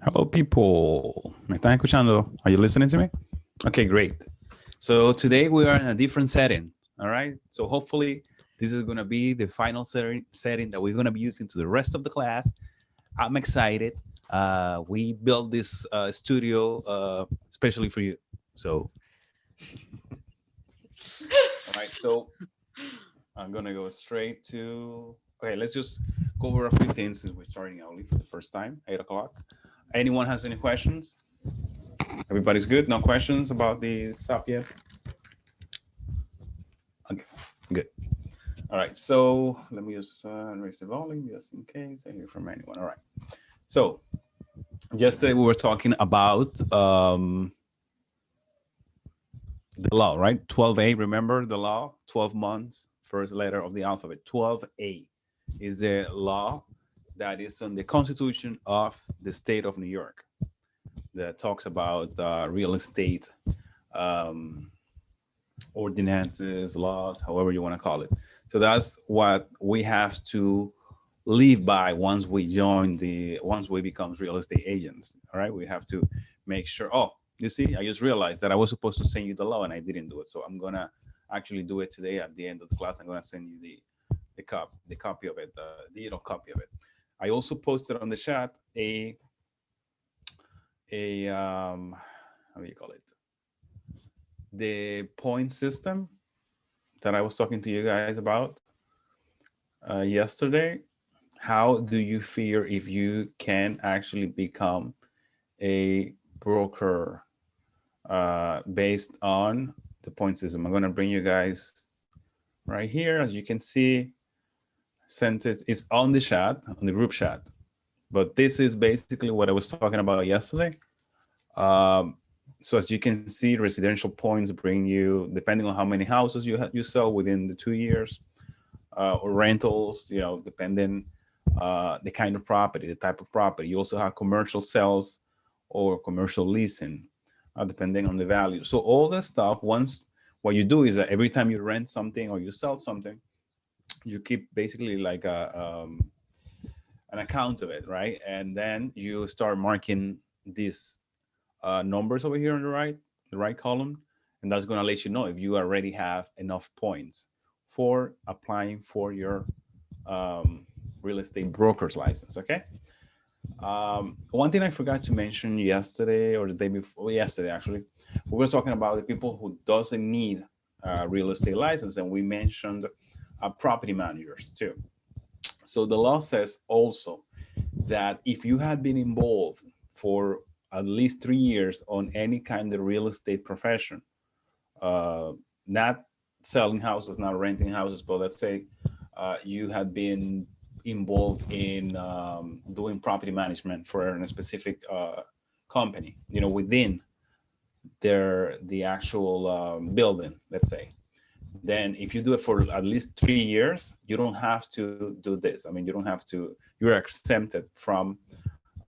Hello, people. ¿Me están escuchando? Are you listening to me? Okay, great. So today we are in a different setting. All right. So hopefully this is going to be the final setting that we're going to be using to the rest of the class. I'm excited. We built this studio especially for you. So, all right. So I'm going to go straight to. Okay, let's just go over a few things since we're starting early for the first time, 8 o'clock. Anyone has any questions? Everybody's good? No questions about the stuff yet? Okay, good. All right, so let me just raise the volume just in case I hear from anyone. All right. So yesterday we were talking about the law, right? 12A, remember the law? 12 months, first letter of the alphabet. 12A is the law that is on the Constitution of the state of New York that talks about real estate um, ordinances, laws, however you want to call it. So that's what we have to live by once we become real estate agents. All right, we have to make sure. Oh, you see, I just realized that I was supposed to send you the law and I didn't do it. So I'm gonna actually do it today at the end of the class. I'm gonna send you the copy of it, the digital copy of it. I also posted on the chat a how do you call it? The point system that I was talking to you guys about yesterday. How do you feel if you can actually become a broker based on the point system? I'm going to bring you guys right here. As you can see, sentence is on the chat, on the group chat. But this is basically what I was talking about yesterday. Um, so as you can see, residential points bring you, depending on how many houses you sell within the 2 years, or rentals, depending the kind of property, the type of property. You also have commercial sales or commercial leasing, depending on the value. So all that stuff, once what you do is that every time you rent something or you sell something, you keep basically like an account of it, right? And then you start marking these numbers over here on the right column, and that's going to let you know if you already have enough points for applying for your um, real estate broker's license. Okay. One thing I forgot to mention yesterday or the day before, yesterday actually, we were talking about the people who doesn't need a real estate license, and we mentioned property managers too. So the law says also that if you had been involved for at least 3 years on any kind of real estate profession, uh, not selling houses, not renting houses, but let's say you had been involved in doing property management for a specific company, within the actual building, let's say. Then if you do it for at least 3 years, you don't have to do this. I mean, you don't have to, you're exempted from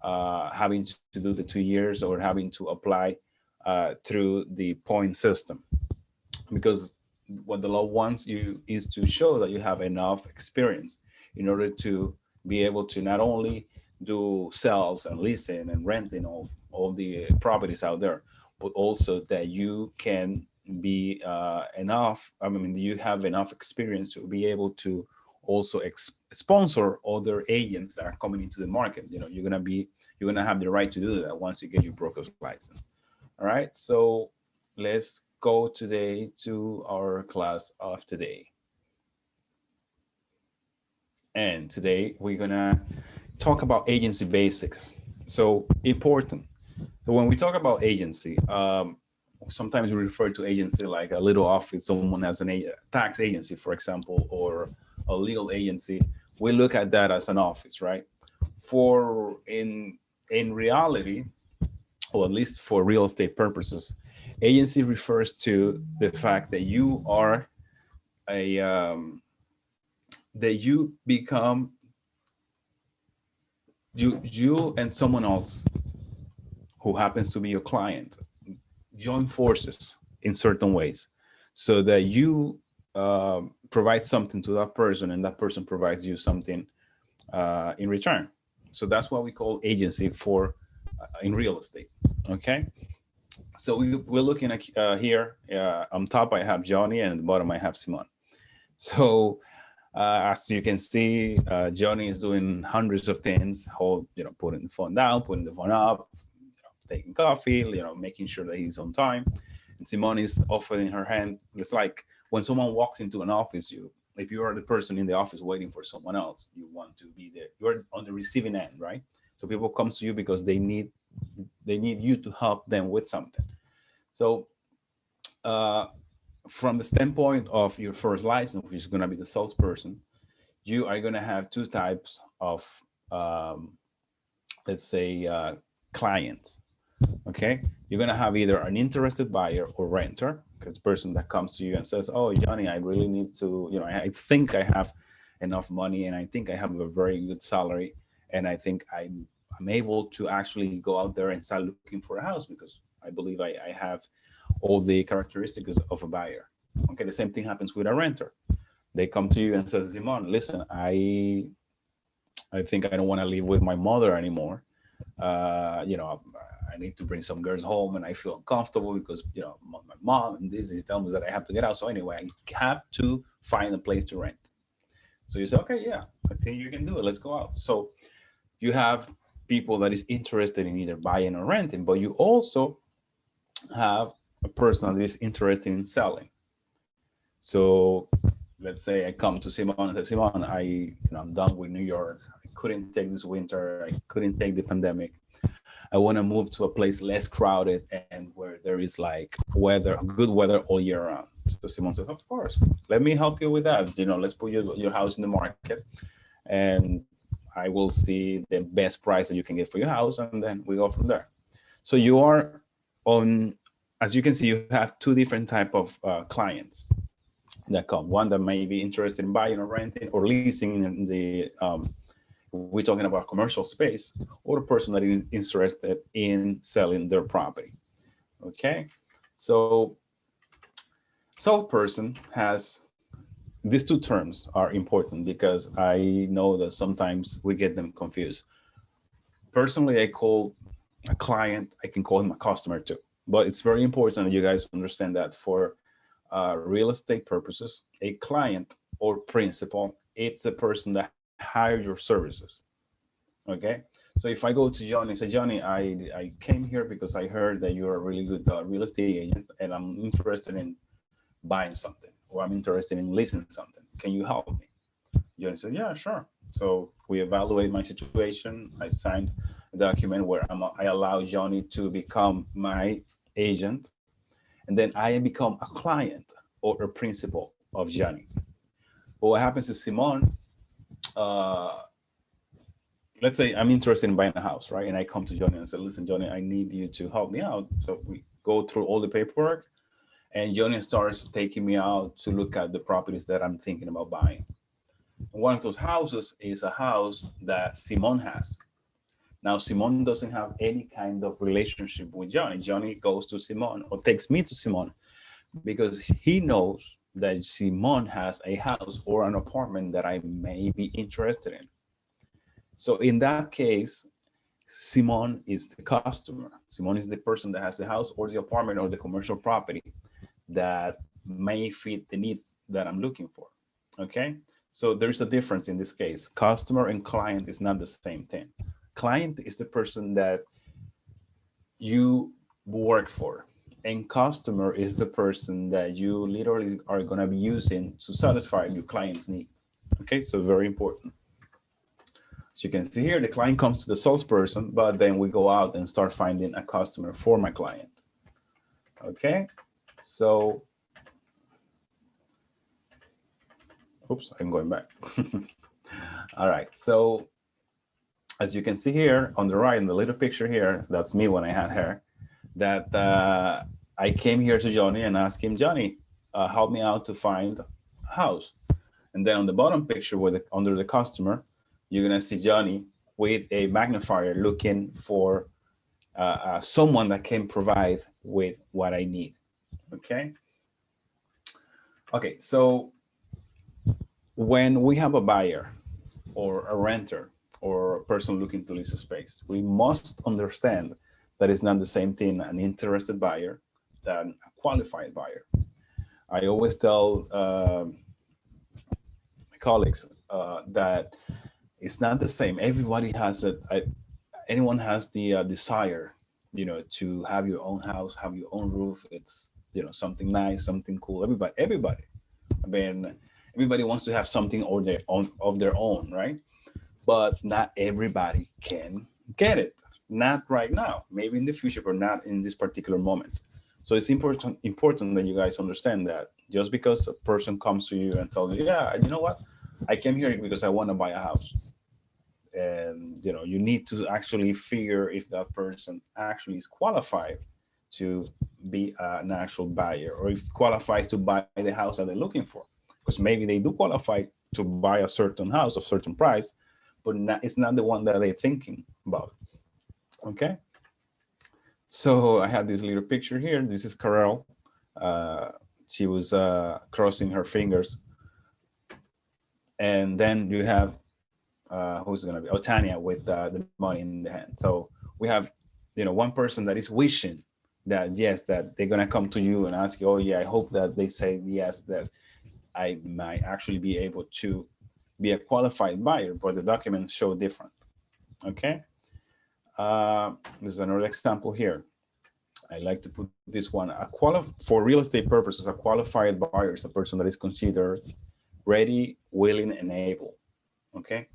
having to do the 2 years or having to apply through the point system, because what the law wants you is to show that you have enough experience in order to be able to not only do sales and leasing and renting all the properties out there, but also that you can be enough. I mean, you have enough experience to be able to also sponsor other agents that are coming into the market. You're gonna have the right to do that once you get your broker's license. All right. So let's go today to our class of today. And today we're gonna talk about agency basics. So important. So when we talk about agency, sometimes we refer to agency like a little office. Someone has tax agency, for example, or a legal agency. We look at that as an office, right? For in reality, or at least for real estate purposes, agency refers to the fact that you are a that you become you and someone else who happens to be your client join forces in certain ways, so that you provide something to that person and that person provides you something in return. So that's what we call agency for in real estate. Okay, so we're looking at here on top I have Johnny and at the bottom I have Simon. So as you can see, Johnny is doing hundreds of things, putting the phone down, putting the phone up, taking coffee, making sure that he's on time. And Simone is offering her hand. It's like when someone walks into an office, if you are the person in the office waiting for someone else, you want to be there. You're on the receiving end, right? So people come to you because they need you to help them with something. So from the standpoint of your first license, which is going to be the salesperson, you are going to have two types of, let's say, clients. Okay, you're going to have either an interested buyer or renter, because the person that comes to you and says, oh, Johnny, I really need to, I think I have enough money and I think I have a very good salary and I think I'm able to actually go out there and start looking for a house because I believe I have all the characteristics of a buyer. Okay, the same thing happens with a renter. They come to you and says, Simon, listen, I think I don't want to live with my mother anymore. I need to bring some girls home and I feel uncomfortable because, my mom and this is telling me that I have to get out. So anyway, I have to find a place to rent. So you say, okay, yeah, I think you can do it. Let's go out. So you have people that is interested in either buying or renting, but you also have a person that is interested in selling. So let's say I come to Simon and say, Simon, I'm done with New York. I couldn't take this winter. I couldn't take the pandemic. I want to move to a place less crowded and where there is like good weather all year round. So Simon says, of course, let me help you with that. Let's put your house in the market and I will see the best price that you can get for your house. And then we go from there. So you are on, as you can see, you have two different type of clients that come. One that may be interested in buying or renting or leasing in the, we're talking about commercial space, or the person that is interested in selling their property. Okay, so salesperson has these two terms are important because I know that sometimes we get them confused. Personally, I call a client, I can call him a customer too, but it's very important that you guys understand that for real estate purposes, a client or principal, it's a person that hires your services. Okay, so if I go to Johnny and say, Johnny, I came here because I heard that you're a really good real estate agent and I'm interested in buying something or I'm interested in leasing something. Can you help me? Johnny said, yeah, sure. So we evaluate my situation. I signed a document where I allow Johnny to become my agent. And then I become a client or a principal of Johnny. But what happens to Simon, let's say I'm interested in buying a house, right? And I come to Johnny and say, listen, Johnny, I need you to help me out. So we go through all the paperwork and Johnny starts taking me out to look at the properties that I'm thinking about buying. And one of those houses is a house that Simon has. Now, Simon doesn't have any kind of relationship with Johnny. Johnny goes to Simon or takes me to Simon because he knows that Simon has a house or an apartment that I may be interested in. So in that case, Simon is the customer. Simon is the person that has the house or the apartment or the commercial property that may fit the needs that I'm looking for. Okay. So there's a difference in this case. Customer and client is not the same thing. Client is the person that you work for, and customer is the person that you literally are going to be using to satisfy your client's needs. Okay, so very important. As you can see here, the client comes to the salesperson, but then we go out and start finding a customer for my client. Okay, so, oops, I'm going back. All right, so as you can see here on the right in the little picture here, that's me when I had hair, that I came here to Johnny and asked him, Johnny, help me out to find a house. And then on the bottom picture under the customer, you're gonna see Johnny with a magnifier looking for someone that can provide with what I need. Okay. Okay, so when we have a buyer or a renter, or a person looking to lease a space. We must understand that it's not the same thing an interested buyer than a qualified buyer. I always tell my colleagues that it's not the same. Everybody has anyone has the desire, to have your own house, have your own roof. It's, something nice, something cool. Everybody. I mean, everybody wants to have something of their own, right? But not everybody can get it. Not right now. Maybe in the future, but not in this particular moment. So it's important that you guys understand that just because a person comes to you and tells you, yeah, you know what, I came here because I want to buy a house, and you need to actually figure if that person actually is qualified to be an actual buyer, or if qualifies to buy the house that they're looking for, because maybe they do qualify to buy a certain house of certain price, but it's not the one that they're thinking about. Okay, so I had this little picture here. This is Carol. uh, she was crossing her fingers, and then you have who's going to be Tanya with the money in the hand. So we have, one person that is wishing that, yes, that they're going to come to you and ask you, oh yeah, I hope that they say yes, that I might actually be able to be a qualified buyer, but the documents show different. Okay. This is another example here. I like to put this one. For real estate purposes, a qualified buyer is a person that is considered ready, willing, and able. Okay.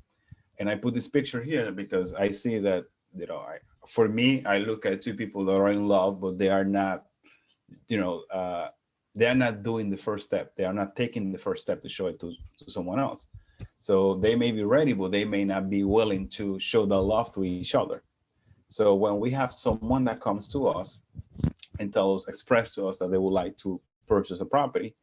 And I put this picture here because I see that, for me, I look at two people that are in love, but they are not, they are not doing the first step. They are not taking the first step to show it to someone else. So they may be ready, but they may not be willing to show the love to each other. So when we have someone that comes to us and express to us that they would like to purchase a property,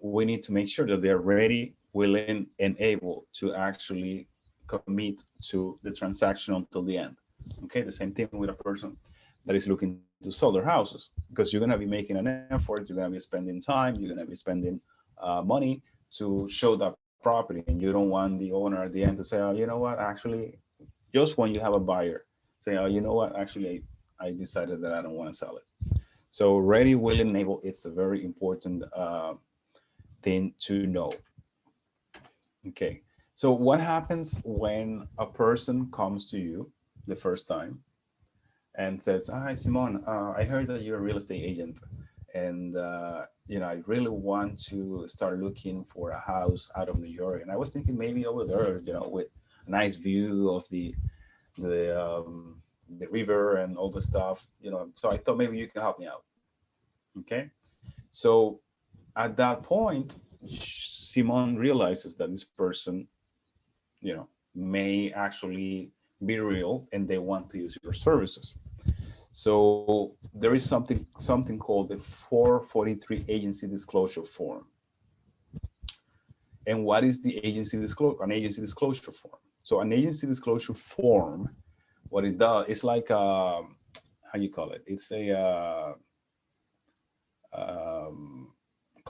we need to make sure that they're ready, willing, and able to actually commit to the transaction until the end. Okay, the same thing with a person that is looking to sell their houses, because you're going to be making an effort, you're going to be spending time, you're going to be spending money to show that property, and you don't want the owner at the end to say, oh, you know what, actually, just when you have a buyer, say, oh, you know what, actually, I decided that I don't want to sell it. So ready, willing, and able, it's a very important thing to know. Okay. So what happens when a person comes to you the first time and says, "Hi, Simon, I heard that you're a real estate agent, and I really want to start looking for a house out of New York, and I was thinking maybe over there, with a nice view of the river and all the stuff, So I thought maybe you can help me out." Okay. So at that point, Simon realizes that this person, may actually be real and they want to use your services. So there is something called the 443 agency disclosure form. And what is the an agency disclosure form? So an agency disclosure form, what it does, it's like how you call it? It's a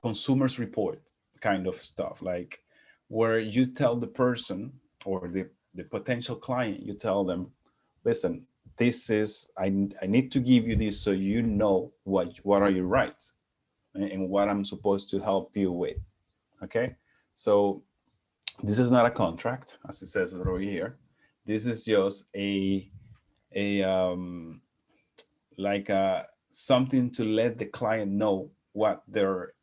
consumer's report kind of stuff, like where you tell the person or the potential client, you tell them, listen, this is, I need to give you this so you know what are your rights and what I'm supposed to help you with. Okay. So this is not a contract, as it says over here. This is just a like something to let the client know what their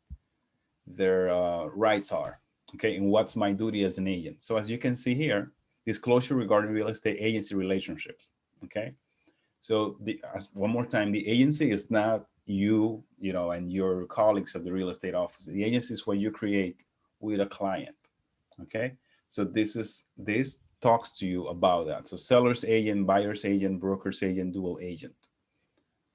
rights are. Okay, and what's my duty as an agent. So as you can see here, disclosure regarding real estate agency relationships. Okay, so one more time, the agency is not you, and your colleagues at the real estate office. The agency is what you create with a client. Okay, so this talks to you about that. So seller's agent, buyer's agent, broker's agent, dual agent.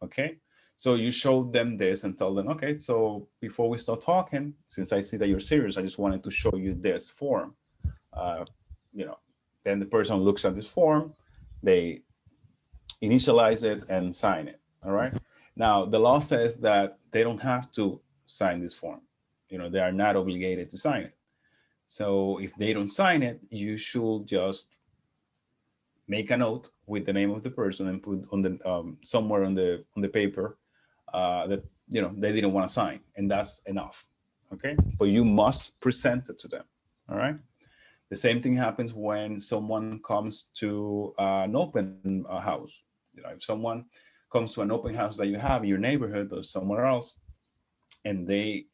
Okay, so you show them this and tell them, okay, so before we start talking, since I see that you're serious, I just wanted to show you this form. Uh, you know, then the person looks at this form, they initialize it and sign it. All right. Now the law says that they don't have to sign this form. They are not obligated to sign it. So if they don't sign it, you should just make a note with the name of the person and put on the somewhere on the paper that they didn't want to sign, and that's enough. Okay, but you must present it to them. All right. The same thing happens when someone comes to an open house. If someone comes to an open house that you have in your neighborhood or somewhere else, and they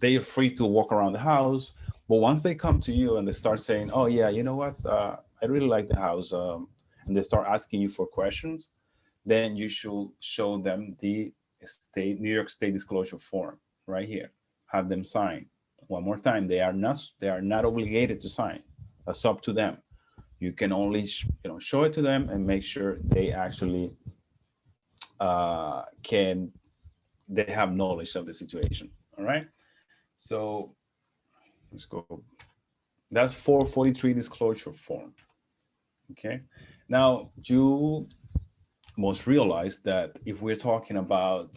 are free to walk around the house, but once they come to you and they start saying, "Oh yeah, you know what? I really like the house," and they start asking you for questions, then you should show them the New York State disclosure form right here. Have them sign. One more time, they are not obligated to sign. That's up to them. You can only show it to them and make sure they actually can they have knowledge of the situation. All right. So let's go. That's 443 disclosure form. Okay. Now you must realize that if we're talking about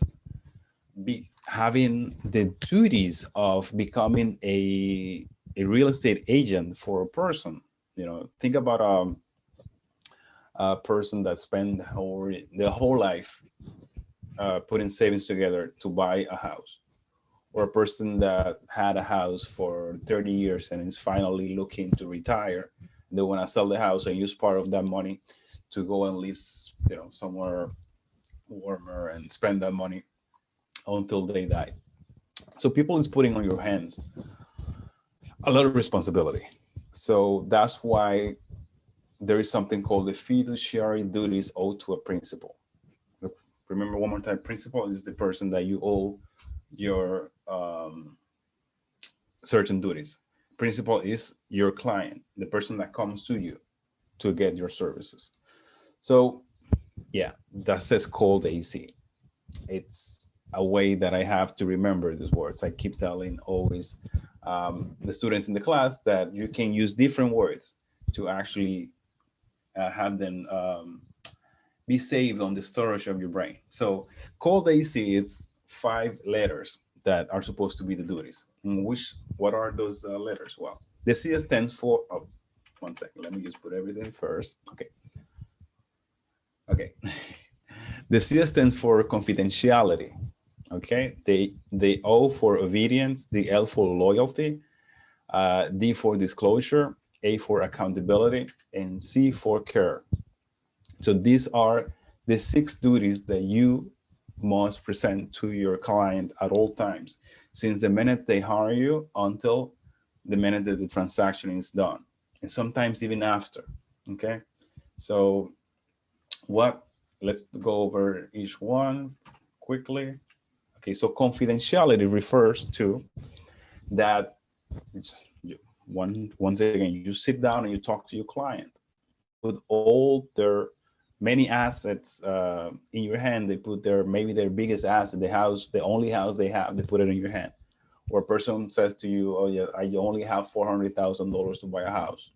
having the duties of becoming a real estate agent for a person, think about a person that spent their whole life putting savings together to buy a house, or a person that had a house for 30 years and is finally looking to retire. They want to sell the house and use part of that money to go and live, somewhere warmer and spend that money until they die. So people is putting on your hands a lot of responsibility. So that's why there is something called the fiduciary duties owed to a principal. Remember one more time, principal is the person that you owe your certain duties. Principal is your client, the person that comes to you to get your services. So yeah, that says called AC. It's a way that I have to remember these words. I keep telling always the students in the class that you can use different words to actually have them be saved on the storage of your brain. So called AC, it's 5 letters that are supposed to be the duties. And what are those letters? Well, the C stands for, oh, one second, let me just put everything first. Okay. The C stands for confidentiality. Okay. The O for obedience, the L for loyalty, D for disclosure, A for accountability, and C for care. So these are the 6 duties that you must present to your client at all times, since the minute they hire you until the minute that the transaction is done, and sometimes even after. Okay. So let's go over each one quickly. Okay. So confidentiality refers to that once again, you sit down and you talk to your client. They put all their many assets in your hand. They put maybe their biggest asset, the house, the only house they have, they put it in your hand. Or a person says to you, "Oh yeah, I only have $400,000 to buy a house."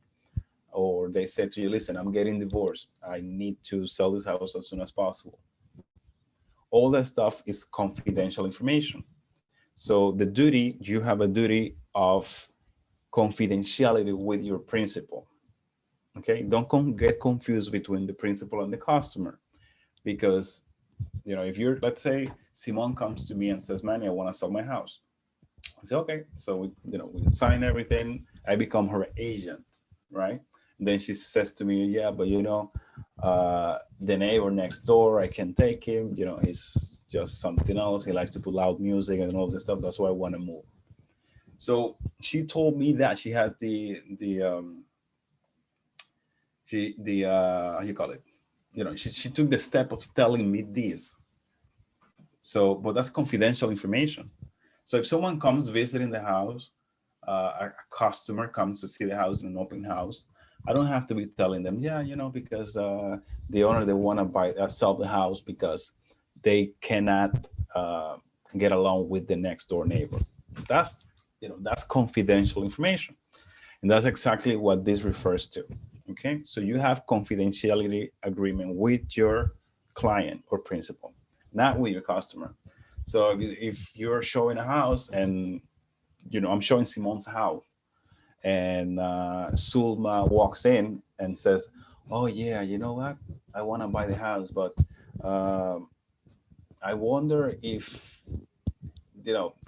Or they said to you, "Listen, I'm getting divorced. I need to sell this house as soon as possible." All that stuff is confidential information. So you have a duty of confidentiality with your principal. Okay, don't get confused between the principal and the customer, because if let's say Simone comes to me and says, "Manny, I want to sell my house." I say, "Okay." So we sign everything. I become her agent, right? And then she says to me, "Yeah, but the neighbor next door, I can take him. He's just something else. He likes to put loud music and all this stuff. That's why I want to move." So she told me that she had how you call it? She took the step of telling me this. So, but that's confidential information. So if someone comes visiting the house, a customer comes to see the house in an open house, I don't have to be telling them, "Yeah, because the owner, they want to sell the house because they cannot get along with the next door neighbor." That's confidential information, and that's exactly what this refers to. Okay, so you have confidentiality agreement with your client or principal, not with your customer. So if you're showing a house and I'm showing Simone's house, and Sulma walks in and says, oh yeah, you know what? I want to buy the house, but um, I wonder if,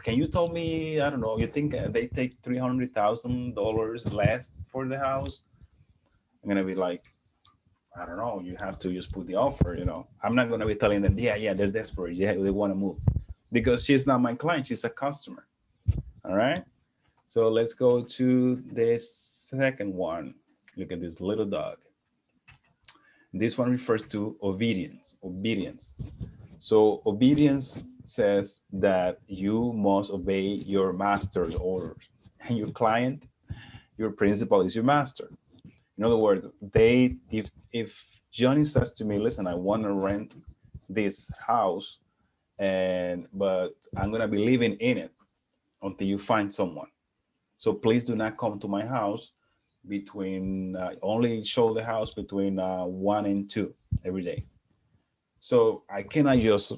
can you tell me, I don't know, you think they take $300,000 less for the house? I'm gonna be like, I don't know. You have to just put the offer. I'm not gonna be telling them, yeah, yeah, they're desperate, yeah, they want to move, because she's not my client, she's a customer. All right. So let's go to the second one. Look at this little dog. This one refers to obedience. Obedience. So obedience says that you must obey your master's orders, and your client, your principal, is your master. In other words, if Johnny says to me, "Listen, I want to rent this house, but I'm gonna be living in it until you find someone. So please do not come to my house between only show the house between 1 and 2 every day." So I cannot just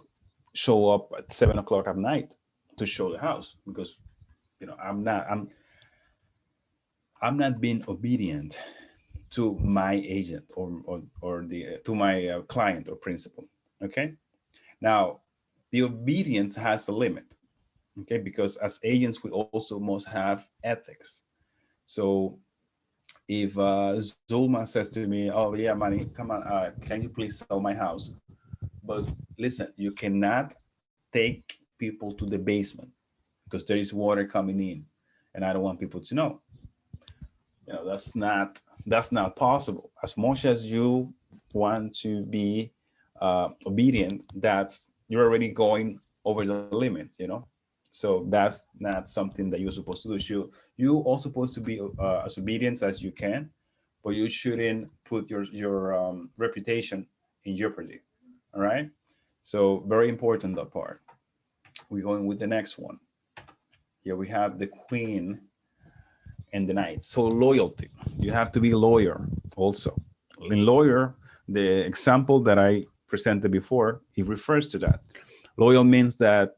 show up at 7 o'clock at night to show the house, because I'm not being obedient to my agent, or the to my client or principal. Okay. Now, the obedience has a limit. Okay, because as agents we also must have ethics. So if Zulma says to me, "Oh yeah, money, come on, can you please sell my house?" But listen, you cannot take people to the basement because there is water coming in, and I don't want people to know. That's not possible. As much as you want to be obedient, that's you're already going over the limit. So that's not something that you're supposed to do. You are supposed to be as obedient as you can, but you shouldn't put your reputation in jeopardy. All right. So very important, that part. We're going with the next one. Here we have the queen and the knight. So loyalty. You have to be loyal also. In lawyer, the example that I presented before, it refers to that. Loyal means that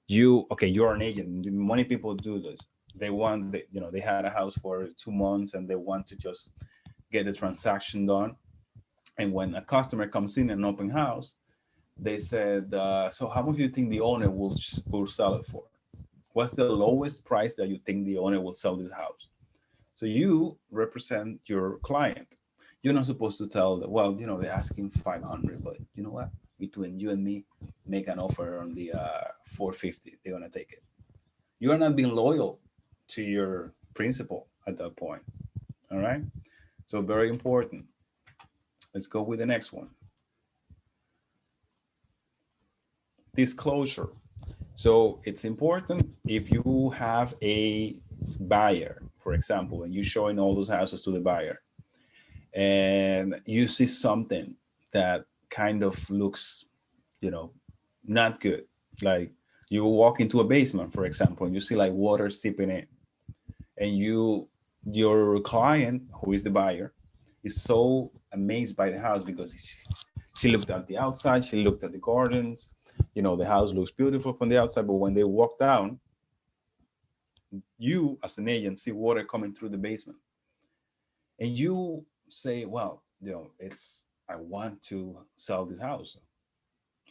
you're an agent. Many people do this. They had a house for 2 months and they want to just get the transaction done. And when a customer comes in an open house, they said, "So how much do you think the owner will sell it for? What's the lowest price that you think the owner will sell this house?" So you represent your client. You're not supposed to tell them, "Well, they're asking 500, but you know what? Between you and me, make an offer on the 450. They're gonna take it." You are not being loyal to your principal at that point. All right. So very important. Let's go with the next one. Disclosure. So it's important if you have a buyer, for example, and you're showing all those houses to the buyer, and you see something that kind of looks, you know, not good. Like you walk into a basement, for example, and you see like water seeping in, and your client, who is the buyer, is so amazed by the house because she looked at the outside, she looked at the gardens. The house looks beautiful from the outside, but when they walk down, you as an agent see water coming through the basement, and you say, "Well, it's I want to sell this house.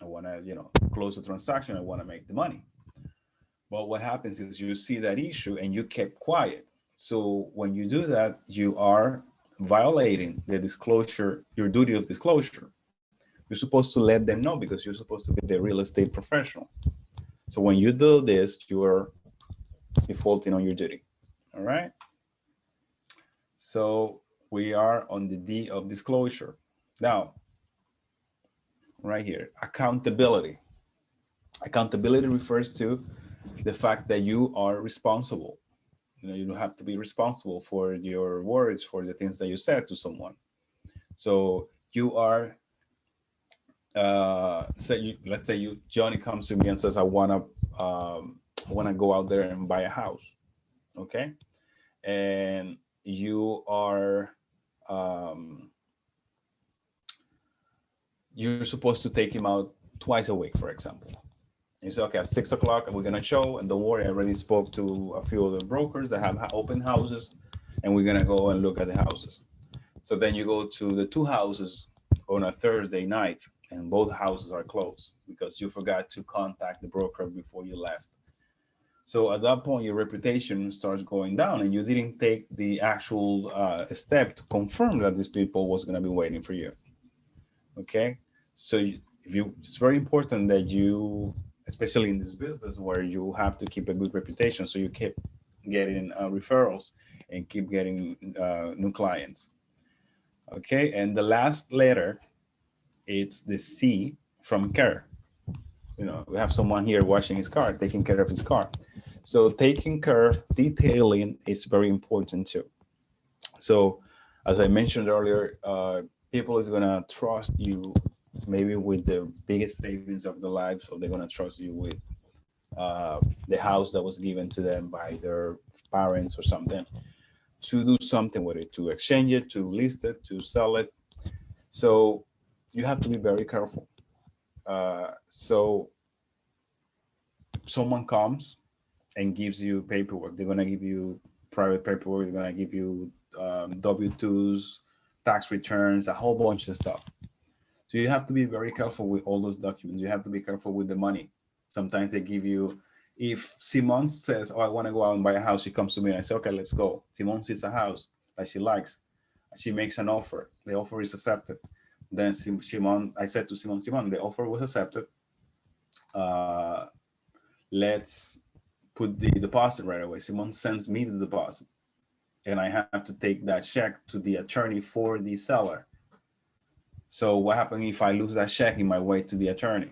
I want to, close the transaction. I want to make the money." But what happens is you see that issue and you kept quiet. So when you do that, you are violating the disclosure, your duty of disclosure. You're supposed to let them know because you're supposed to be the real estate professional. So when you do this, you are defaulting on your duty. All right. So we are on the D of disclosure. Now, right here, accountability. Accountability refers to the fact that you are responsible. You don't have to be responsible for your words, for the things that you said to someone. So you are, let's say Johnny comes to me and says, I want to go out there and buy a house. Okay. And you are, um, you're supposed to take him out twice a week, for example. You say, okay, at 6 o'clock, we're gonna show, and don't worry, I already spoke to a few of the brokers that have open houses, and we're gonna go and look at the houses. So then you go to the two houses on a Thursday night, and both houses are closed because you forgot to contact the broker before you left. So at that point, your reputation starts going down, and you didn't take the actual step to confirm that these people was going to be waiting for you. Okay, so it's very important that you, especially in this business where you have to keep a good reputation, so you keep getting referrals and keep getting new clients. Okay, and the last letter, it's the C from care. You know, we have someone here washing his car, taking care of his car. So taking care, detailing is very important too. So as I mentioned earlier, people is gonna trust you maybe with the biggest savings of their lives, or they're gonna trust you with the house that was given to them by their parents or something, to do something with it, to exchange it, to list it, to sell it. So you have to be very careful. So someone comes and gives you paperwork. They're gonna give you private paperwork. They're gonna give you W-2s, tax returns, a whole bunch of stuff. So you have to be very careful with all those documents. You have to be careful with the money. Sometimes they give you, if Simone says, "Oh, I want to go out and buy a house," she comes to me and I say, "Okay, let's go." Simone sees a house that she likes. She makes an offer. The offer is accepted. Then Simone, I said to Simone, "Simone, the offer was accepted. Uh, let's put the deposit right away." Simone sends me the deposit, and I have to take that check to the attorney for the seller. So what happens if I lose that check in my way to the attorney?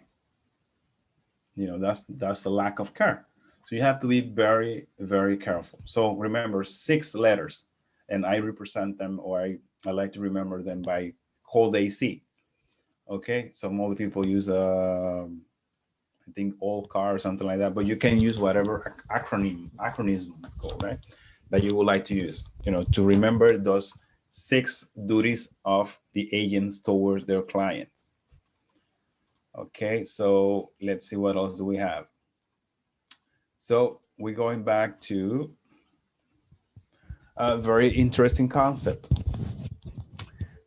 You know, that's the lack of care. So you have to be very, very careful. So remember 6 letters, and I represent them, or I like to remember them by code AC. Okay, some other people use I think all car or something like that, but you can use whatever acronym it's called, right? That you would like to use, you know, to remember those 6 duties of the agents towards their clients. Okay, so let's see what else do we have. So we're going back to a very interesting concept.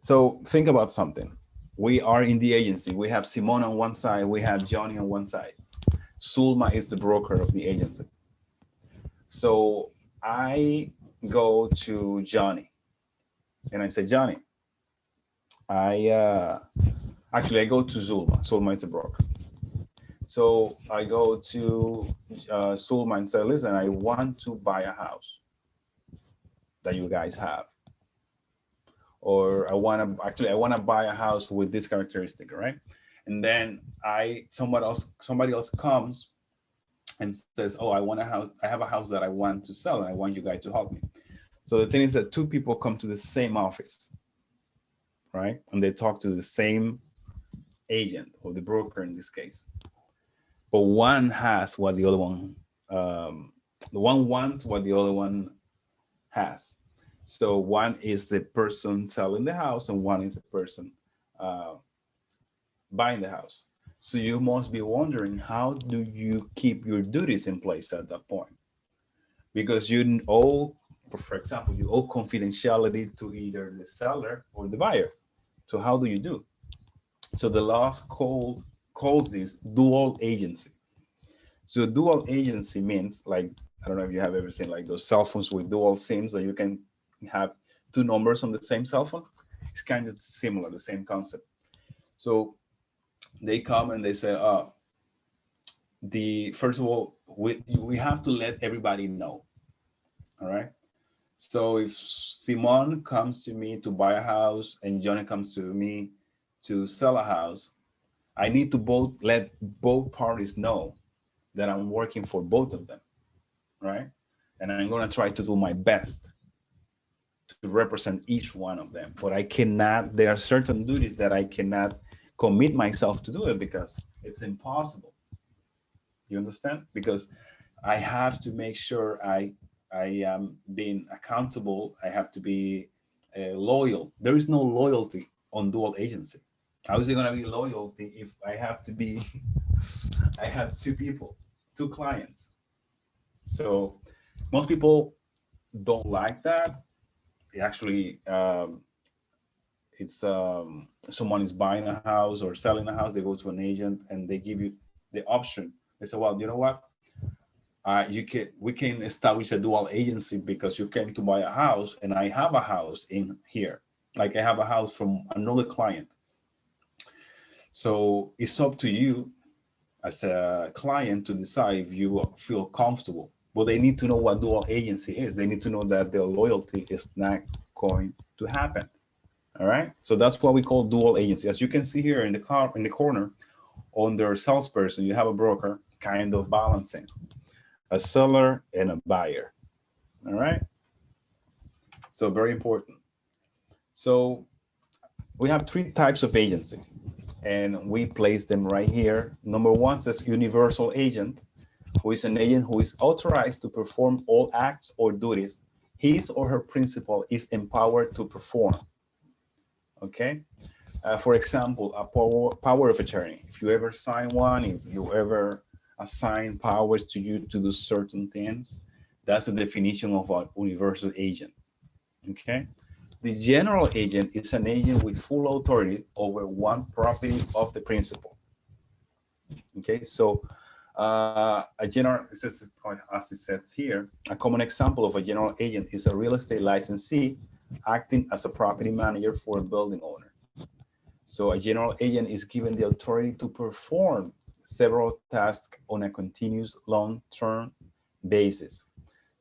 So think about something. We are in the agency. We have Simone on one side. We have Johnny on one side. Sulma is the broker of the agency. So I go to Johnny and I say, "Johnny, I go to Zulma. Zulma is the broker. So I go to Sulma and say, listen, I want to buy a house that you guys have. Or I want to buy a house with this characteristic, right?" And then somebody else comes and says, "Oh, I have a house that I want to sell, and I want you guys to help me." So the thing is that 2 people come to the same office, right? And they talk to the same agent, or the broker in this case. But one has what the one wants what the other one has. So one is the person selling the house, and one is the person uh, buying the house. So you must be wondering, how do you keep your duties in place at that point? Because you owe, for example, you owe confidentiality to either the seller or the buyer. So how do you do? So the law calls this dual agency. So dual agency means, like, I don't know if you have ever seen like those cell phones with dual SIMs that you can have 2 numbers on the same cell phone. It's kind of similar, the same concept. So they come and they say, the first of all, we have to let everybody know. All right. So if Simon comes to me to buy a house and Johnny comes to me to sell a house, I need to both let both parties know that I'm working for both of them, right? And I'm gonna try to do my best to represent each one of them. But I cannot, there are certain duties that I cannot commit myself to do it because it's impossible. You understand? Because I have to make sure I am being accountable. I have to be loyal. There is no loyalty on dual agency. How is it going to be loyalty if I have to be, I have 2 people, 2 clients? So most people don't like that. They actually someone is buying a house or selling a house, they go to an agent and they give you the option. They say, well, you know what? We can establish a dual agency because you came to buy a house and I have a house in here. Like I have a house from another client. So it's up to you as a client to decide if you feel comfortable. But they need to know what dual agency is. They need to know that their loyalty is not going to happen. All right. So that's what we call dual agency. As you can see here in the corner, under salesperson, you have a broker kind of balancing a seller and a buyer. All right. So very important. So we have three types of agency and we place them right here. Number one says universal agent, who is an agent who is authorized to perform all acts or duties his or her principal is empowered to perform. Okay. For example, a power of attorney. If you ever sign one, if you ever assign powers to you to do certain things, that's the definition of a universal agent. Okay. The general agent is an agent with full authority over one property of the principal. Okay, so a general, as it says here, a common example of a general agent is a real estate licensee acting as a property manager for a building owner. So a general agent is given the authority to perform several tasks on a continuous long-term basis.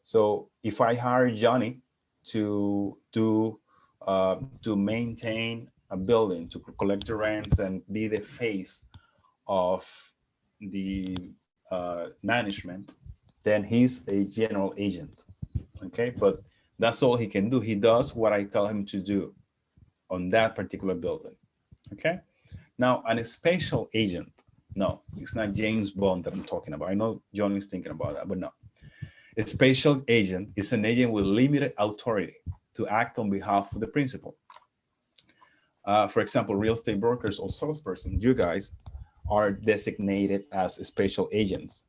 So if I hire Johnny to maintain a building, to collect the rents and be the face of the management, then he's a general agent. Okay, but that's all he can do. He does what I tell him to do on that particular building. Okay, now an special agent, no, it's not James Bond that I'm talking about. I know John is thinking about that, but no. A special agent is an agent with limited authority to act on behalf of the principal. For example, real estate brokers or salesperson, you guys are designated as special agents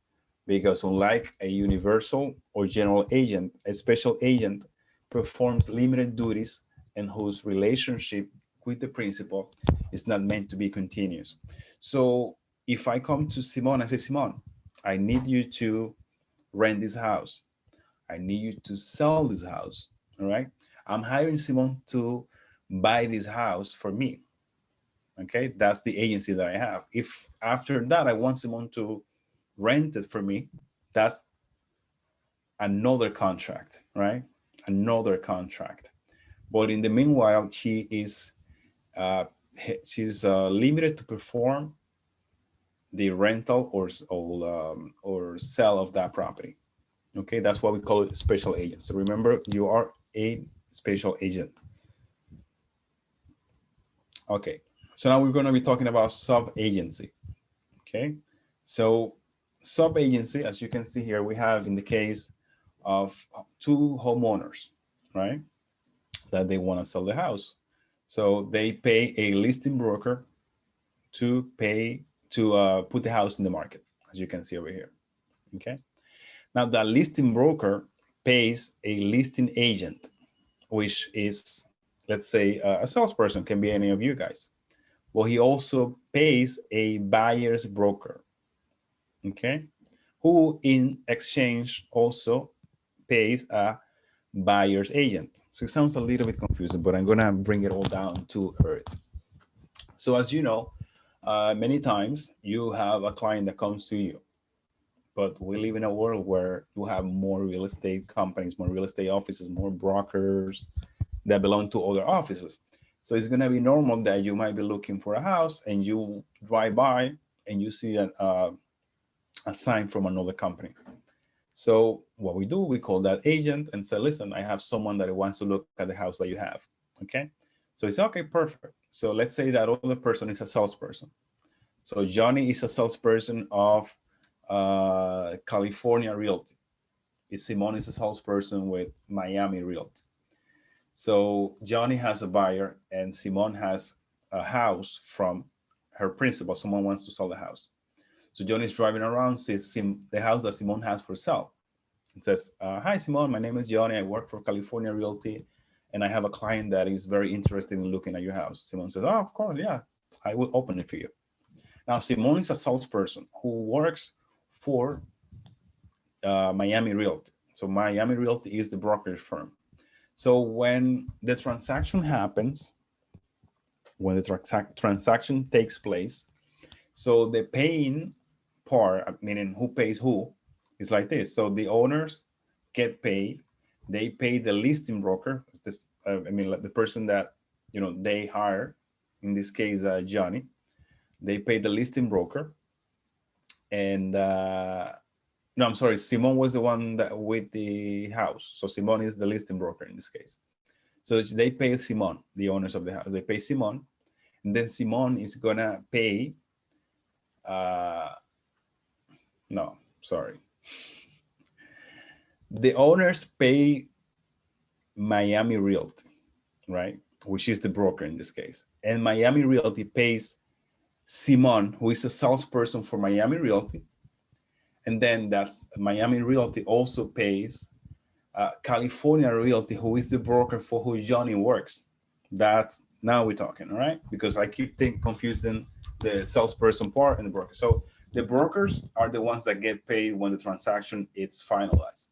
because unlike a universal or general agent, a special agent performs limited duties and whose relationship with the principal is not meant to be continuous. So if I come to Simon, I say, Simon, I need you to rent this house. I need you to sell this house. All right. I'm hiring Simon to buy this house for me. Okay. That's the agency that I have. If after that I want Simon to rent it for me, that's another contract, right? Another contract. But in the meanwhile, she's limited to perform the rental or sale of that property. Okay, that's what we call it, special agent. So remember, you are a special agent. Okay, so now we're going to be talking about sub-agency. Okay, so sub-agency, as you can see here, we have in the case of two homeowners, right, that they want to sell the house. So they pay a listing broker to put the house in the market, as you can see over here. Okay. Now the listing broker pays a listing agent, which is, let's say, a salesperson, can be any of you guys. Well, he also pays a buyer's broker, okay, who in exchange also pays a buyer's agent. So it sounds a little bit confusing, but I'm gonna bring it all down to earth. So as you know, many times you have a client that comes to you, but we live in a world where you have more real estate companies, more real estate offices, more brokers that belong to other offices. So it's going to be normal that you might be looking for a house and you drive by and you see a sign from another company. So what we do, we call that agent and say, listen, I have someone that wants to look at the house that you have. Okay. So it's okay, perfect. So let's say that other person is a salesperson. So Johnny is a salesperson of California Realty. Simone is a salesperson with Miami Realty. So Johnny has a buyer and Simone has a house from her principal. Someone wants to sell the house. So Johnny's driving around, sees the house that Simone has for sale. It says, hi, Simone, my name is Johnny. I work for California Realty. and I have a client that is very interested in looking at your house. Simon says, "Oh, of course, yeah, I will open it for you." Now, Simon is a salesperson who works for Miami Realty. So Miami Realty is the brokerage firm. So when the transaction happens, when the transaction takes place, so the paying part, meaning who pays who, is like this. So the owners get paid. They pay the listing broker. This, I mean, like the person that they hire. In this case, Johnny. They pay the listing broker, and no, I'm sorry. Simon was the one that with the house. So Simon is the listing broker in this case. So they pay Simon, the owners of the house. They pay Simon, and then Simon is gonna pay. Uh, no, sorry. The owners pay Miami Realty, right? Which is the broker in this case. And Miami Realty pays Simon, who is a salesperson for Miami Realty. And then that's Miami Realty also pays California Realty, who is the broker for who Johnny works. That's now we're talking, all right? Because I keep confusing the salesperson part and the broker. So the brokers are the ones that get paid when the transaction is finalized.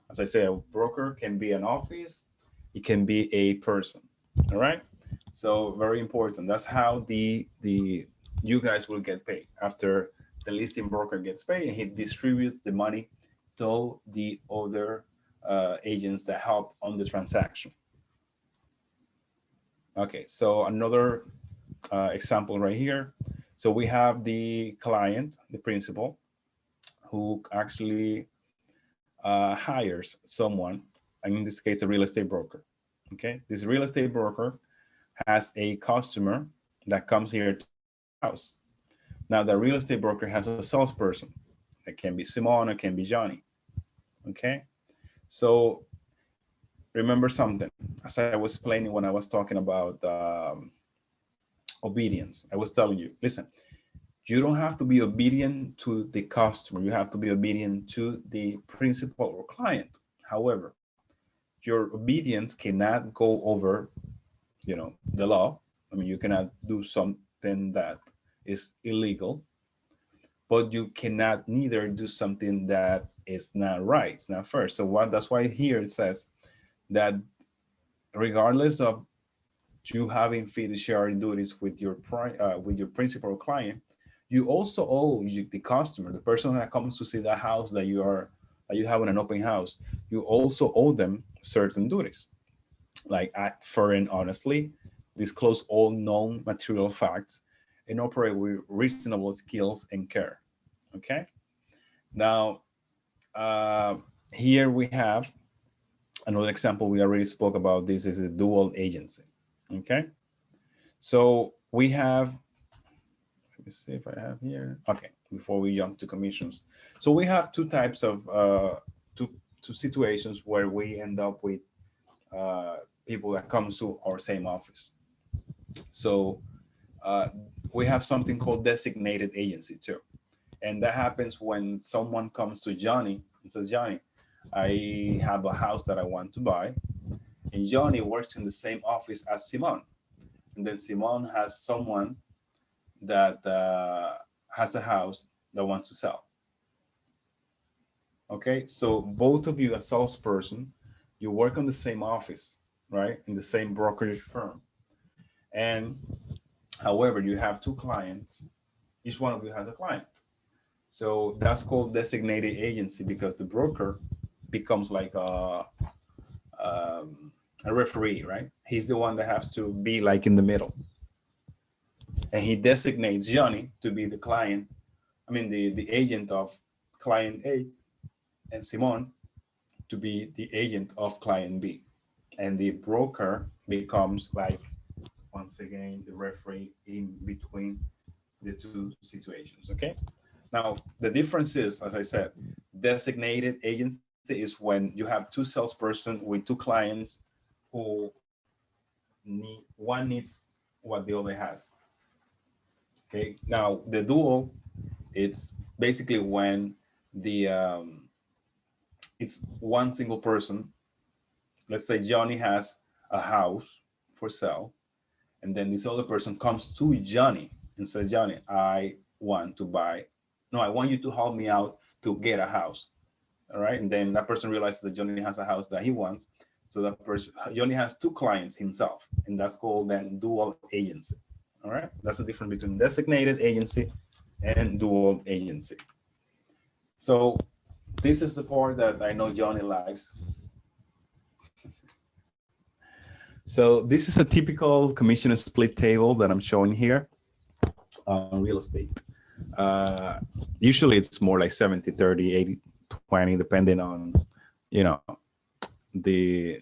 As I said, a broker can be an office, it can be a person, all right? So very important. That's how the you guys will get paid after the listing broker gets paid, and he distributes the money to the other agents that help on the transaction. Okay, so another example right here. So we have the client, the principal, who actually hires someone, and in this case, a real estate broker. Okay, this real estate broker has a customer that comes here to the house. Now, the real estate broker has a salesperson. It can be Simon, it can be Johnny. Okay, so remember something. As I was explaining when I was talking about obedience, I was telling you, listen, you don't have to be obedient to the customer. You have to be obedient to the principal or client. However, your obedience cannot go over, the law. I mean, you cannot do something that is illegal, but you cannot neither do something that is not right. It's not fair. So that's why here it says that regardless of you having fiduciary duties with your principal client, you also owe the customer, the person that comes to see the house that you have in an open house. You also owe them certain duties, like act fair and honestly, disclose all known material facts, and operate with reasonable skills and care. Okay. Now, uh, here we have another example. We already spoke about this is a dual agency. Okay. So we have, let me see if I have here. Okay, before we jump to commissions. So we have two types of, two situations where we end up with people that comes to our same office. So we have something called designated agency too. And that happens when someone comes to Johnny and says, Johnny, I have a house that I want to buy. And Johnny works in the same office as Simon. And then Simon has someone that has a house that wants to sell. Okay, so both of you, a salesperson, you work on the same office, right? In the same brokerage firm. And however, you have two clients. Each one of you has a client. So that's called designated agency because the broker becomes like a referee, right? He's the one that has to be like in the middle. And he designates Johnny to be the client, I mean, the agent of client A, and Simon to be the agent of client B. And the broker becomes like, once again, the referee in between the two situations, okay? Now, the difference is, as I said, designated agency is when you have two salespersons with two clients who one needs what the other has. Okay, now the dual, it's basically when the it's one single person. Let's say Johnny has a house for sale, and then this other person comes to Johnny and says, Johnny, I want to buy, no, I want you to help me out to get a house. All right. And then that person realizes that Johnny has a house that he wants. So that person, Johnny has two clients himself, and that's called then dual agency. All right. That's the difference between designated agency and dual agency. So this is the part that I know Johnny likes. So this is a typical commission split table that I'm showing here on real estate. Uh, Usually it's more like 70, 30, 80, 20, depending on, you know, the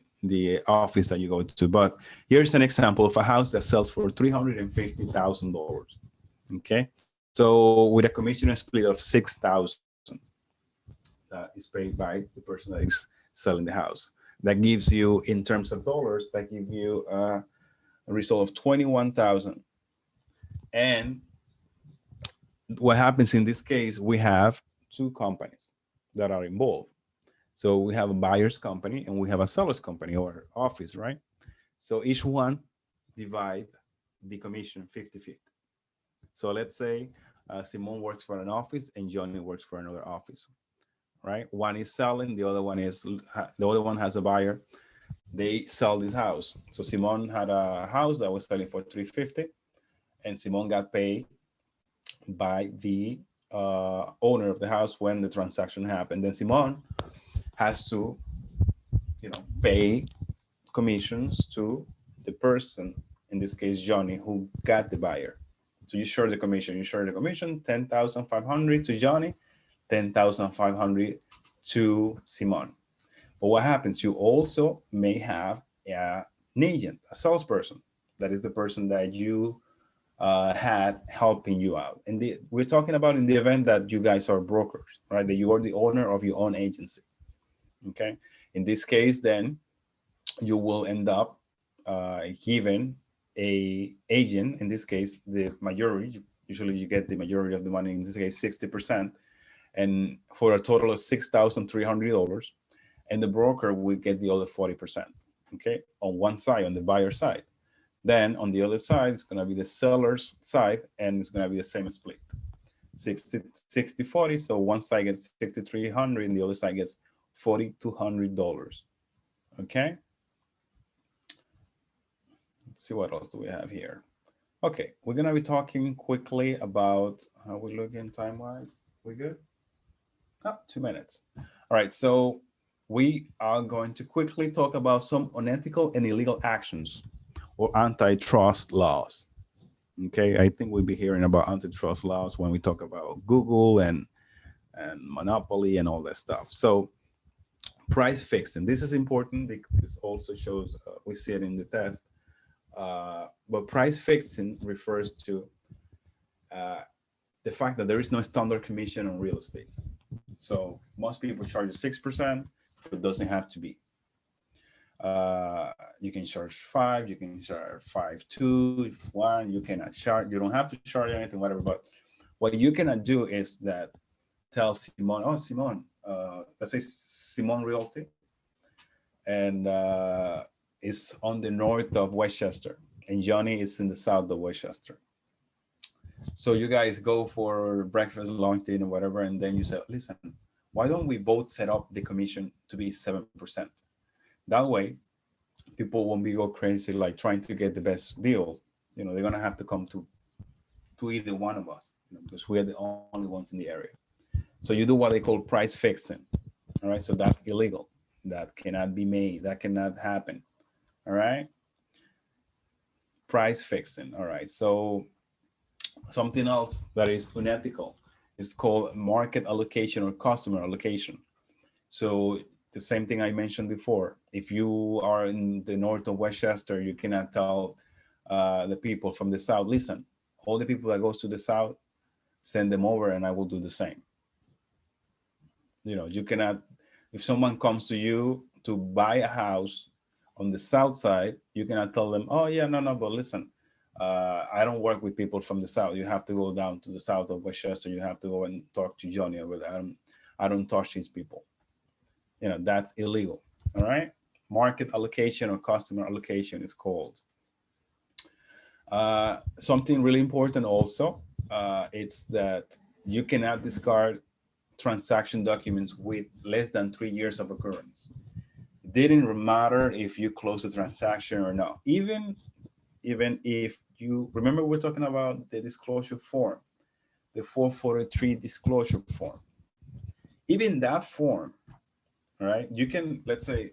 office that you go to. But here's an example of a house that sells for $350,000. Okay. So with a commission split of 6,000 that is paid by the person that is selling the house. That gives you, in terms of dollars, that gives you a result of 21,000. And what happens in this case, we have two companies that are involved. So we have a buyer's company and we have a seller's company or office, right? So each one divide the commission 50-50. So let's say Simon works for an office and Johnny works for another office, right? One is selling, the other one has a buyer. They sell this house. So Simon had a house that was selling for 350, and Simon got paid by the owner of the house when the transaction happened. Then Simon has to, pay commissions to the person, in this case Johnny, who got the buyer. So you share the commission. 10,500 to Johnny, 10,500 to Simon. But what happens? You also may have an agent, a salesperson. That is the person that you had helping you out. And we're talking about in the event that you guys are brokers, right? That you are the owner of your own agency. Okay. In this case, then you will end up giving a agent, in this case, the majority. Usually you get the majority of the money, in this case, 60%, and for a total of $6,300. And the broker will get the other 40%, okay, on one side, on the buyer side. Then on the other side, it's going to be the seller's side, and it's going to be the same split, 60-40. So one side gets 6,300 and the other side gets $4,200. Okay. Let's see what else do we have here. Okay, we're going to be talking quickly about how we look in time-wise. We good? Oh, 2 minutes. All right, so we are going to quickly talk about some unethical and illegal actions or antitrust laws. Okay, I think we'll be hearing about antitrust laws when we talk about Google and monopoly and all that stuff. So price fixing, this is important. This also shows, we see it in the test. But price fixing refers to the fact that there is no standard commission on real estate. So most people charge 6%, but it doesn't have to be. You can charge 5, you can charge 5.2, 1. You cannot charge. You don't have to charge anything, whatever. But what you cannot do is that tell Simon, oh Simon, let's say Simon Realty, and is on the north of Westchester, and Johnny is in the south of Westchester. So you guys go for breakfast, lunch, dinner, whatever, and then you say, listen, why don't we both set up the commission to be 7%? That way, people won't be go crazy like trying to get the best deal. They're gonna have to come to either one of us, because we are the only ones in the area. So you do what they call price fixing. All right, so that's illegal. That cannot be made. That cannot happen. All right. Price fixing. All right. So something else that is unethical is called market allocation or customer allocation. So the same thing I mentioned before. If you are in the north of Westchester, you cannot tell the people from the south, listen, all the people that goes to the south, send them over and I will do the same. You cannot, if someone comes to you to buy a house on the south side, you cannot tell them, oh yeah, no, but listen, I don't work with people from the south. You have to go down to the south of Westchester. You have to go and talk to Johnny over there. I don't touch these people. That's illegal. All right. market allocation or customer allocation is called. Something really important also, it's that you cannot discard transaction documents with less than 3 years of occurrence. It didn't matter if you close the transaction or not. Even if you remember, we're talking about the disclosure form, the 443 disclosure form. Even that form, right? You can, let's say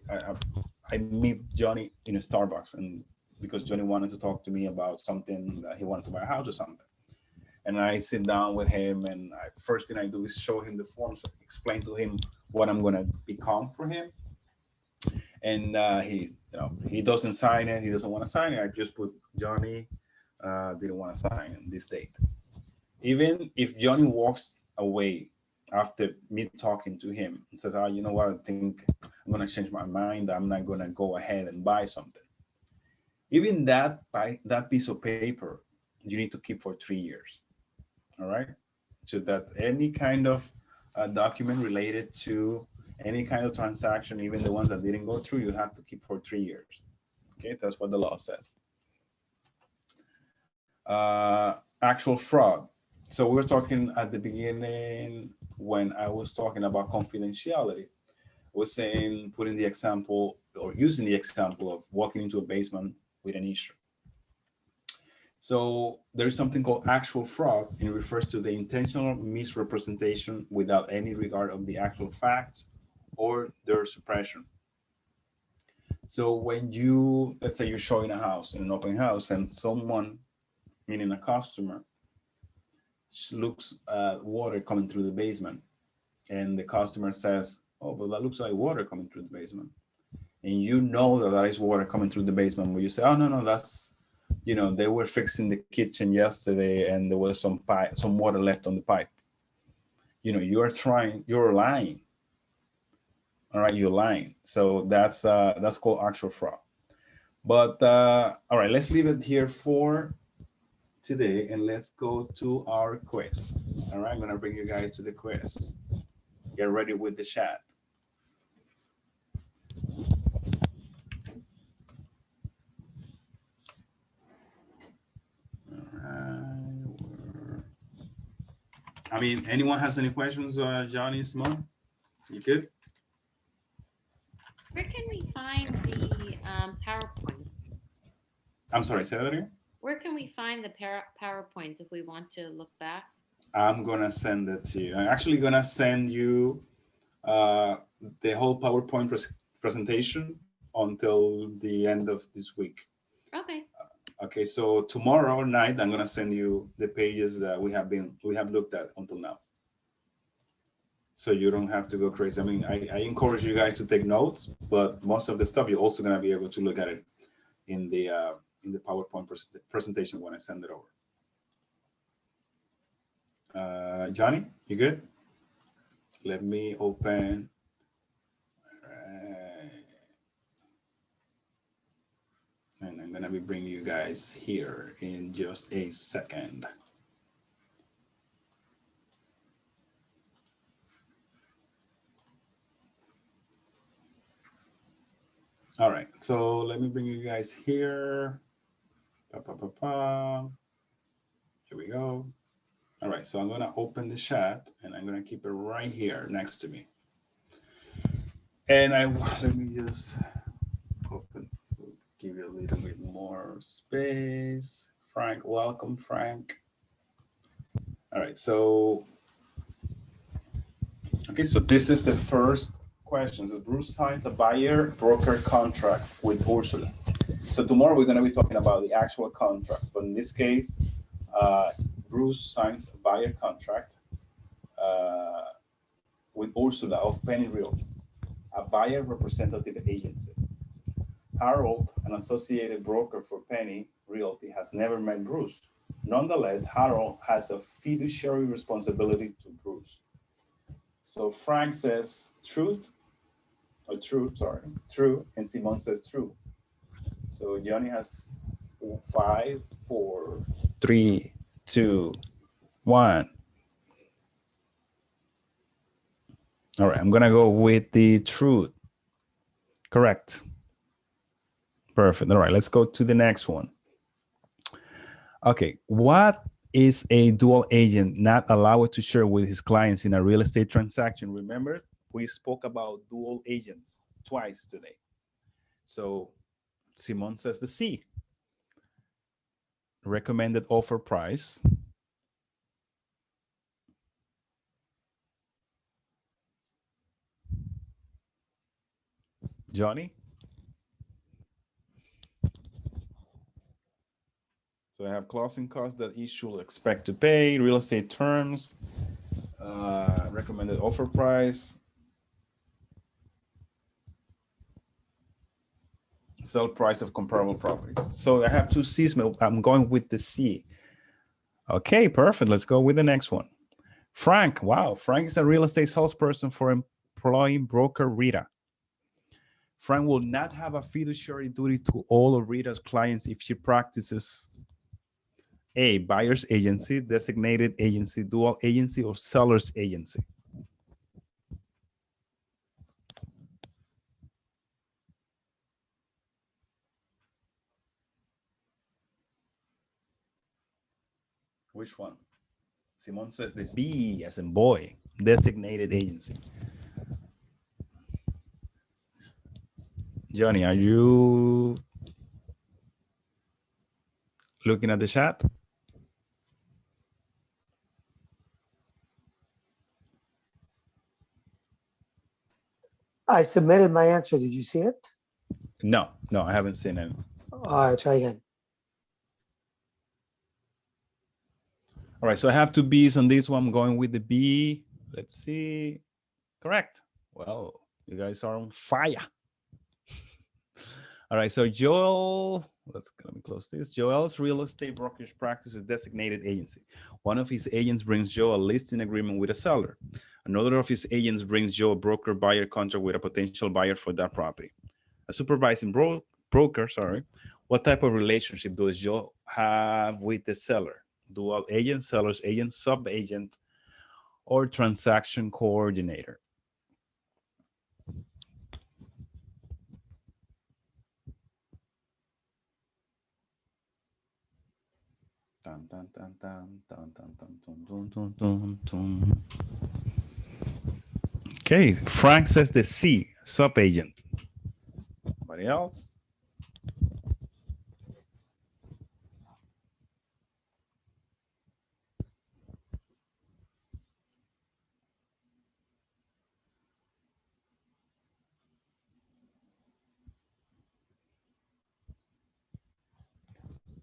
I meet Johnny in a Starbucks, and because Johnny wanted to talk to me about something that he wanted to buy a house or something. And I sit down with him, and first thing I do is show him the forms, explain to him what I'm gonna become for him. And he doesn't sign it. He doesn't want to sign it. I just put Johnny didn't want to sign this date. Even if Johnny walks away after me talking to him and says, "Oh, you know what? I think I'm gonna change my mind. I'm not gonna go ahead and buy something." Even that piece of paper, you need to keep for 3 years. All right, so that any kind of document related to any kind of transaction, even the ones that didn't go through, you have to keep for 3 years. Okay, that's what the law says. Actual fraud. So we were talking at the beginning when I was talking about confidentiality. I was saying, putting the example or using the example of walking into a basement with an issue. So there is something called actual fraud, and it refers to the intentional misrepresentation without any regard of the actual facts or their suppression. So when you, let's say you're showing a house in an open house, and someone, meaning a customer, looks at water coming through the basement, and the customer says, "Oh, but that looks like water coming through the basement." And you know that is water coming through the basement, but you say, "Oh, no, that's, they were fixing the kitchen yesterday and there was some water left on the pipe." You're lying. All right, you're lying. So that's called actual fraud. But all right, let's leave it here for today, and let's go to our quiz. All right, I'm gonna bring you guys to the quiz. Get ready with the chat. All right. I mean, anyone has any questions, Johnny, Simone? You good? Where can we find the PowerPoint? I'm sorry, say that again? Where can we find the PowerPoints if we want to look back? I'm gonna send it to you. I'm actually gonna send you the whole PowerPoint presentation until the end of this week. Okay. Okay, so tomorrow night I'm gonna send you the pages that we have looked at until now. So you don't have to go crazy. I mean, I encourage you guys to take notes, but most of the stuff you're also gonna be able to look at it in the PowerPoint presentation when I send it over. Johnny, you good? Let me open. And I'm gonna be bringing you guys here in just a second. All right, so let me bring you guys here. Here we go. All right, so I'm gonna open the chat and I'm gonna keep it right here next to me. And let me just open, give you a little bit more space. Frank, welcome, Frank. All right, so, okay, so this is the first question. So Bruce signs a buyer broker contract with Ursula. So tomorrow we're gonna be talking about the actual contract, but in this case, Bruce signs a buyer contract with Ursula of Penny Realty, a buyer representative agency. Harold, an associated broker for Penny Realty, has never met Bruce. Nonetheless, Harold has a fiduciary responsibility to Bruce. So Frank says true, and Simone says true. So Johnny has 5, 4, 3, 2, 1. All right, I'm gonna go with the truth. Correct. Perfect. All right, let's go to the next one. Okay, what is a dual agent not allowed to share with his clients in a real estate transaction? Remember, we spoke about dual agents twice today. So Simon says the C. Recommended offer price. Johnny? So I have closing costs that he should expect to pay, real estate terms, recommended offer price, sell price of comparable properties. So I have two C's. I'm going with the C. Okay, perfect. Let's go with the next one. Frank. Wow, Frank is a real estate salesperson for employing broker Rita. Frank will not have a fiduciary duty to all of Rita's clients if she practices A, buyer's agency, designated agency, dual agency, or seller's agency. Which one? Simon says the B as in boy, designated agency. Johnny, are you looking at the chat? I submitted my answer. Did you see it? No, I haven't seen it. All right, try again. All right, so I have two B's on this one. I'm going with the B. Let's see. Correct. Well, you guys are on fire. All right, so Joel, let me close this. Joel's real estate brokerage practice is designated agency. One of his agents brings Joe a listing agreement with a seller. Another of his agents brings Joe a broker-buyer contract with a potential buyer for that property. A supervising broker, what type of relationship does Joe have with the seller? Dual agent, seller's agent, sub-agent, or transaction coordinator? Dun, dun, dun, dun, dun, dun, dun, dun, dun, dun, dun. Okay, Frank says the C, sub-agent. Anybody else?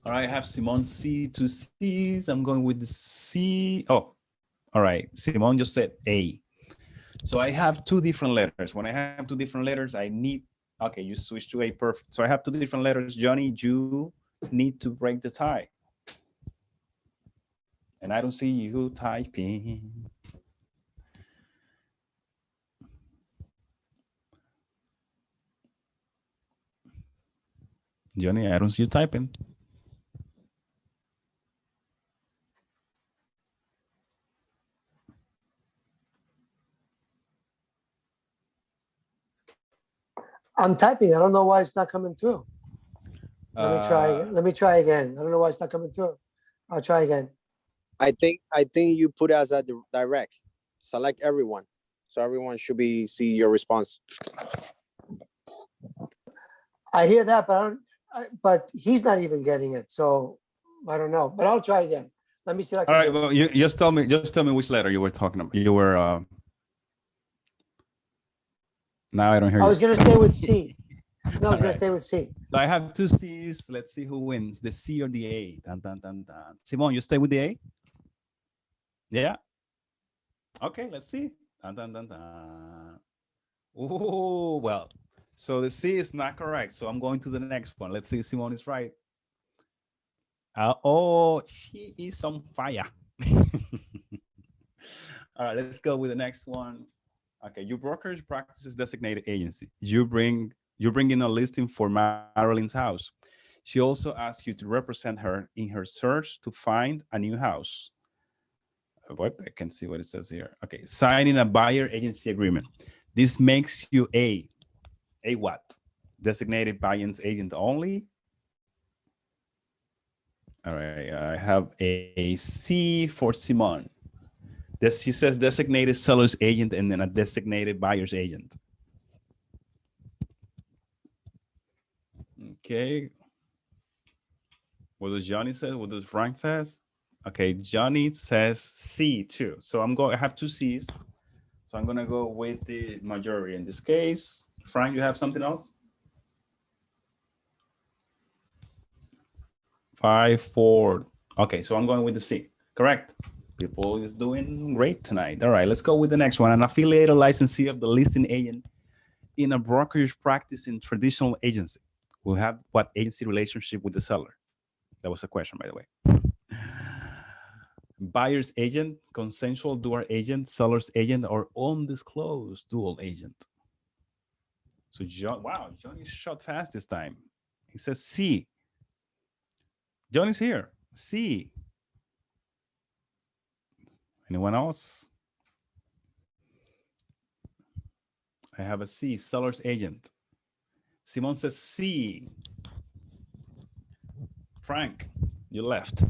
All right, I have Simon C to C's. I'm going with the C. Oh, all right. Simon just said A. So I have two different letters. When I have two different letters, I need, okay, you switch to A, perfect. So I have two different letters. Johnny, you need to break the tie. And I don't see you typing. Johnny, I don't see you typing. I'm typing. I don't know why it's not coming through. Let me try. Let me try again. I don't know why it's not coming through. I'll try again. I think you put as a direct. Select everyone, so everyone should see your response. I hear that, but but he's not even getting it. So I don't know. But I'll try again. Let me see if I can. All right. Well, you just tell me which letter you were talking about. You were. Now I don't hear you. I was gonna stay with C. No, I was gonna stay with C. So I have two C's. Let's see who wins, the C or the A. Dun, dun, dun, dun. Simon, you stay with the A? Yeah. Okay, let's see. Dun, dun, dun, dun. Oh, well. So the C is not correct. So I'm going to the next one. Let's see if Simon is right. Oh, she is on fire. All right, let's go with the next one. Okay, your brokerage practices designated agency. You bring in a listing for Marilyn's house. She also asks you to represent her in her search to find a new house. What? I can see what it says here. Okay, signing a buyer agency agreement. This makes you a what? designated buyer's agent only. All right, I have a C for Simon. She says designated seller's agent and then a designated buyer's agent. Okay. What does Johnny say? What does Frank says? Okay, Johnny says C too. So I have two C's. So I'm gonna go with the majority in this case. Frank, you have something else? 5, 4. Okay, so I'm going with the C. Correct. People is doing great tonight. All right, let's go with the next one. An affiliated licensee of the listing agent in a brokerage practice in traditional agency will have what agency relationship with the seller? That was a question, by the way. Buyer's agent, consensual dual agent, seller's agent, or undisclosed dual agent. So wow, Johnny shot fast this time. He says C. Johnny's here. C. Anyone else? I have a C, seller's agent. Simon says C. Frank, you left.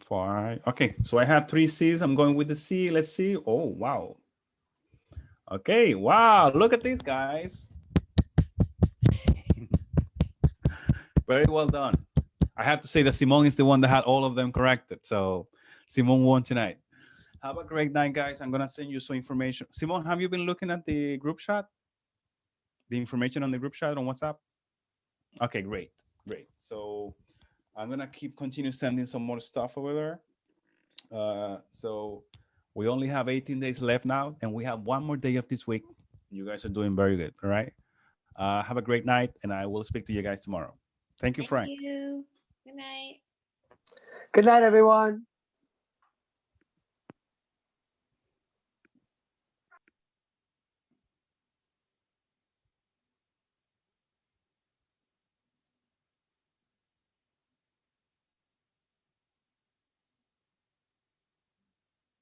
5. Okay, so I have 3 C's. I'm going with the C. Let's see. Oh, wow. Okay, wow. Look at these guys. Very well done. I have to say that Simon is the one that had all of them corrected. So Simon won tonight. Have a great night, guys. I'm going to send you some information. Simon, have you been looking at the group chat? The information on the group chat on WhatsApp? Okay, great. Great. So I'm going to continue sending some more stuff over there. So we only have 18 days left now, and we have one more day of this week. You guys are doing very good. All right. Have a great night, and I will speak to you guys tomorrow. Thank you, Frank. Thank you. Good night. Good night, everyone.